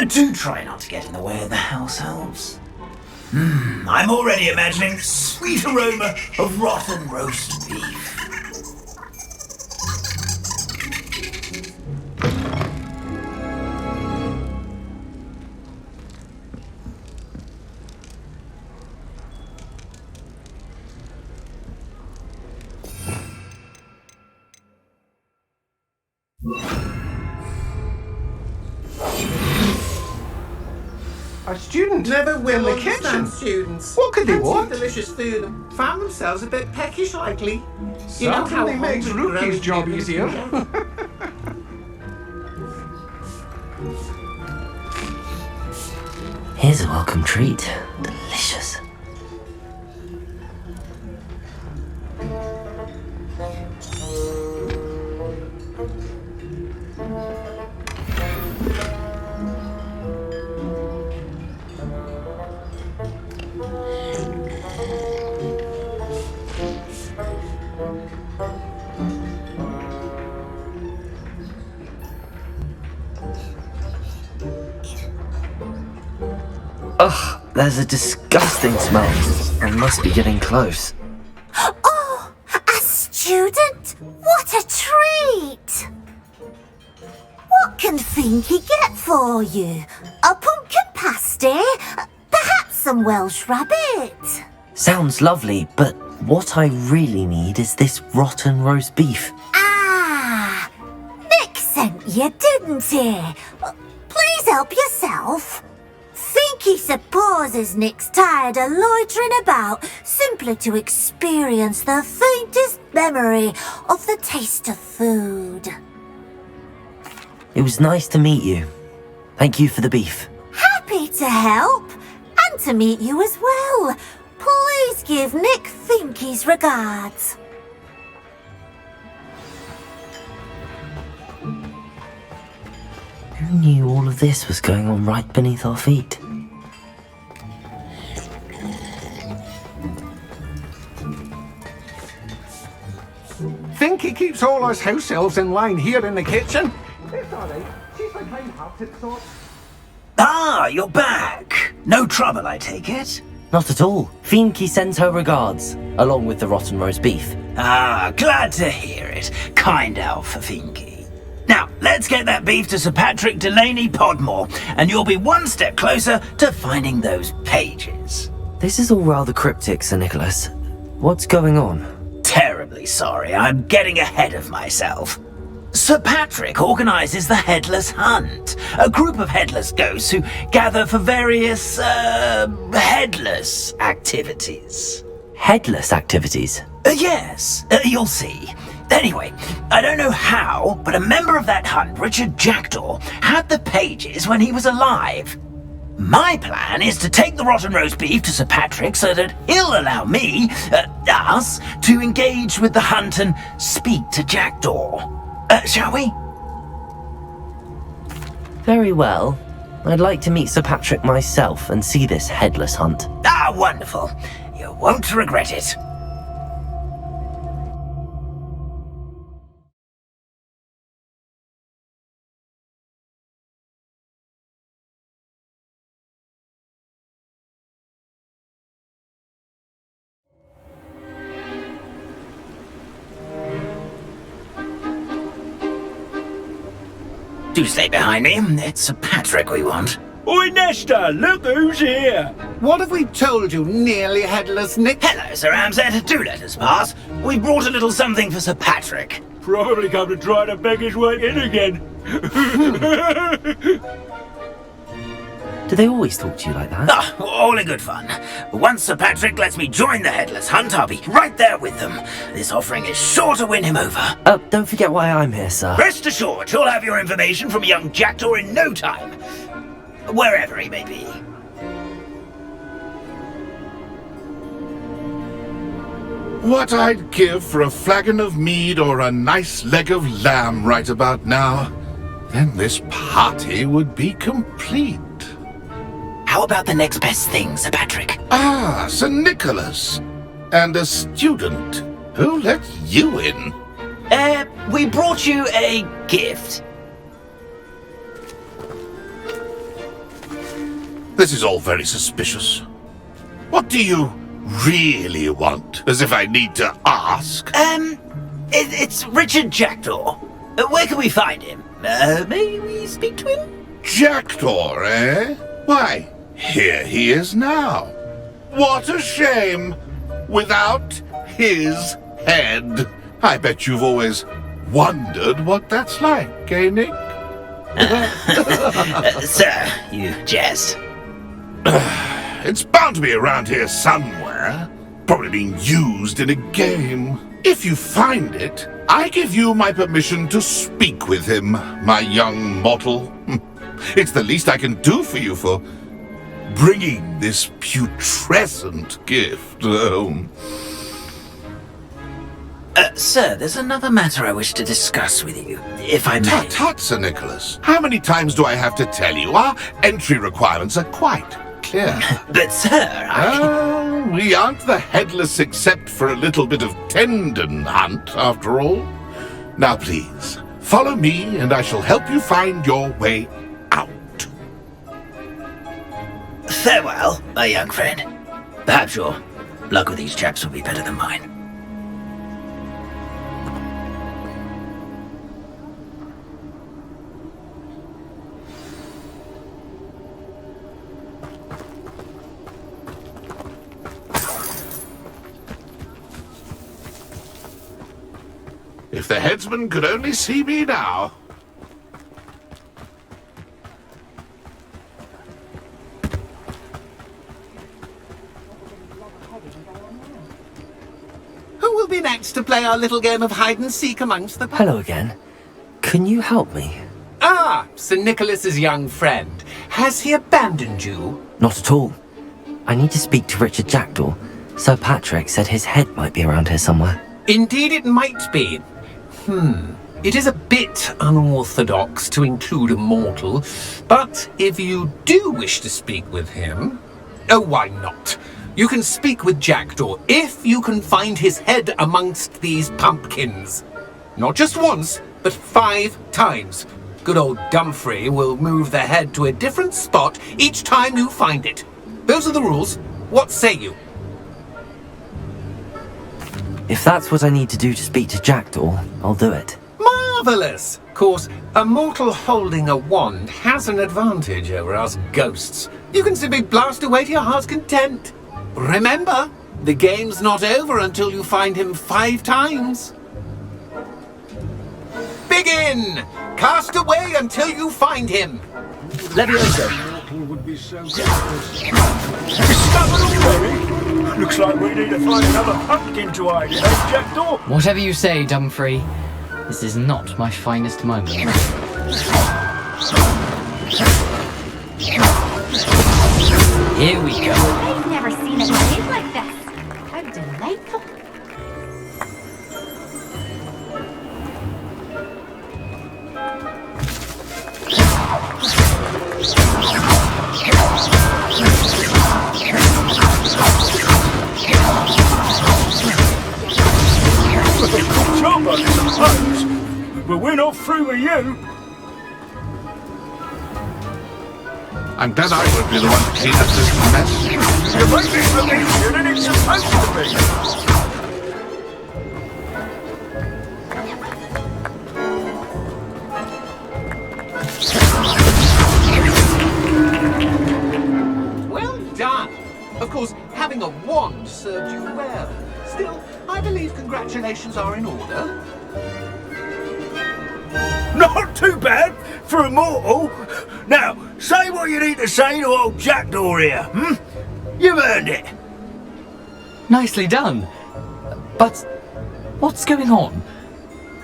Do try not to get in the way of the house elves. I'm already imagining sweet aroma of rotten roast beef. Our student never will in the kitchen. Students. What could they Plenty of want? delicious food and found themselves a bit peckish likely. Certainly makes Rookie's job easier. Here's a welcome treat. Delicious. Ugh, there's a disgusting smell. I must be getting close. Oh, a student? What a treat! What can Finky get for you? A pumpkin pasty? Perhaps some Welsh rabbit? Sounds lovely, but what I really need is this rotten roast beef. Ah, Nick sent you, didn't he? Please help yourself. Finky supposes Nick's tired of loitering about simply to experience the faintest memory of the taste of food. It was nice to meet you. Thank you for the beef. Happy to help, and to meet you as well. Please give Nick Finky's regards. Who knew all of this was going on right beneath our feet? Finky keeps all us house elves in line here in the kitchen. It's all right. She's the kind-hearted sort. Ah, you're back. No trouble, I take it? Not at all. Finky sends her regards, along with the rotten roast beef. Ah, glad to hear it. Kind elf for Finky. Now, let's get that beef to Sir Patrick Delaney Podmore, and you'll be one step closer to finding those pages. This is all rather cryptic, Sir Nicholas. What's going on? Terribly sorry, I'm getting ahead of myself. Sir Patrick organises the Headless Hunt, a group of headless ghosts who gather for various, headless activities. Headless activities? Yes, you'll see. Anyway, I don't know how, but a member of that hunt, Richard Jackdaw, had the pages when he was alive. My plan is to take the rotten roast beef to Sir Patrick so that he'll allow me, us, to engage with the hunt and speak to Jackdaw. Shall we? Very well. I'd like to meet Sir Patrick myself and see this headless hunt. Ah, wonderful. You won't regret it. Do stay behind me. It's Sir Patrick we want. Oi, Nesta, look who's here! What have we told you, nearly headless Nick? Hello, Sir Ramsed. Do let us pass. We brought a little something for Sir Patrick. Probably come to try to beg his way in again. Do they always talk to you like that? Ah, all in good fun. Once Sir Patrick lets me join the Headless Hunt, I'll be right there with them. This offering is sure to win him over. Don't forget why I'm here, sir. Rest assured, you'll have your information from young Jackdaw in no time. Wherever he may be. What I'd give for a flagon of mead or a nice leg of lamb right about now. Then this party would be complete. How about the next best thing, Sir Patrick? Ah, Sir Nicholas. And a student. Who let you in? We brought you a gift. This is all very suspicious. What do you really want? As if I need to ask. It's Richard Jackdaw. Where can we find him? May we speak to him? Jackdaw, eh? Why, here he is now. What a shame. Without his head. I bet you've always wondered what that's like, eh, Nick? Sir, you jest. It's bound to be around here somewhere. Probably being used in a game. If you find it, I give you my permission to speak with him, my young mortal. It's the least I can do for you for bringing this putrescent gift home. Sir, there's another matter I wish to discuss with you, if I may. Tut, tut, Sir Nicholas. How many times do I have to tell you? Our entry requirements are quite clear. But, sir, we aren't the Headless except for a little bit of tendon hunt, after all. Now, please, follow me and I shall help you find your way out. Farewell, my young friend. Perhaps your luck with these chaps will be better than mine. If the headsman could only see me now. Who will be next to play our little game of hide-and-seek amongst the... Hello again. Can you help me? Ah, Sir Nicholas's young friend. Has he abandoned you? Not at all. I need to speak to Richard Jackdaw. Sir Patrick said his head might be around here somewhere. Indeed it might be. It is a bit unorthodox to include a mortal, but if you do wish to speak with him... Oh, why not? You can speak with Jackdaw if you can find his head amongst these pumpkins. Not just once, but 5 times. Good old Dumfrey will move the head to a different spot each time you find it. Those are the rules. What say you? If that's what I need to do to speak to Jackdaw, I'll do it. Marvellous! Of course, a mortal holding a wand has an advantage over us ghosts. You can simply blast away to your heart's content. Remember, the game's not over until you find him 5 times. Begin! Cast away until you find him. Levioso. Looks like we need to find another pumpkin to hide in, eh, Jackdaw? Whatever you say, Dumfrey. This is not my finest moment. Here we go. I've never seen a place like this. How delightful. Good job, I suppose. But we're not through with you. I'm glad I won't be the one to clean up this mess. You make this look easier than it's supposed to be. Well done. Of course, having a wand served you well. Still, I believe congratulations are in order. Not too bad for a mortal. Now, say what you need to say to old Jackdaw here, hmm? You've earned it. Nicely done. But what's going on?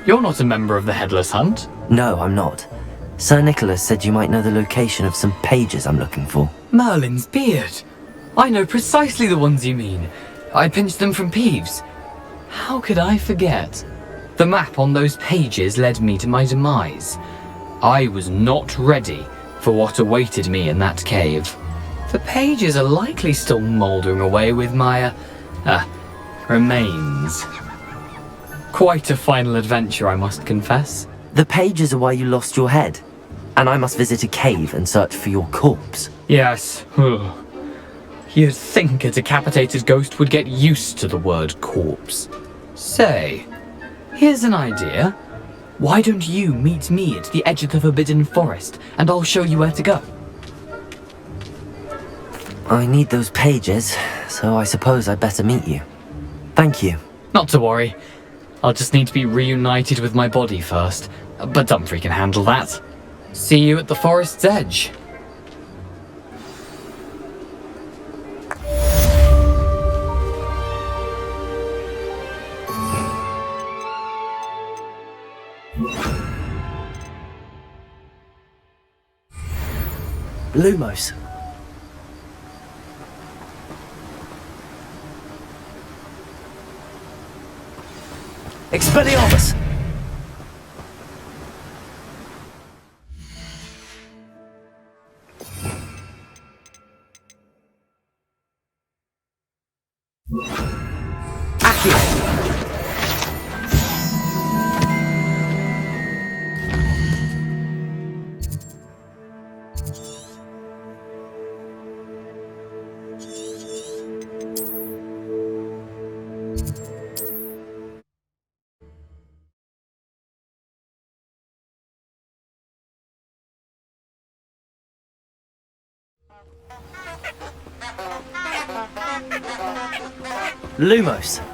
You're not a member of the Headless Hunt. No, I'm not. Sir Nicholas said you might know the location of some pages I'm looking for. Merlin's beard. I know precisely the ones you mean. I pinched them from Peeves. How could I forget? The map on those pages led me to my demise. I was not ready for what awaited me in that cave. The pages are likely still mouldering away with my, remains. Quite a final adventure, I must confess. The pages are why you lost your head, and I must visit a cave and search for your corpse. Yes. You'd think a decapitated ghost would get used to the word corpse. Say, here's an idea. Why don't you meet me at the edge of the Forbidden Forest, and I'll show you where to go? I need those pages, so I suppose I'd better meet you. Thank you. Not to worry. I'll just need to be reunited with my body first, but Dumfrey can handle that. See you at the forest's edge. Lumos. Expelliarmus! Lumos.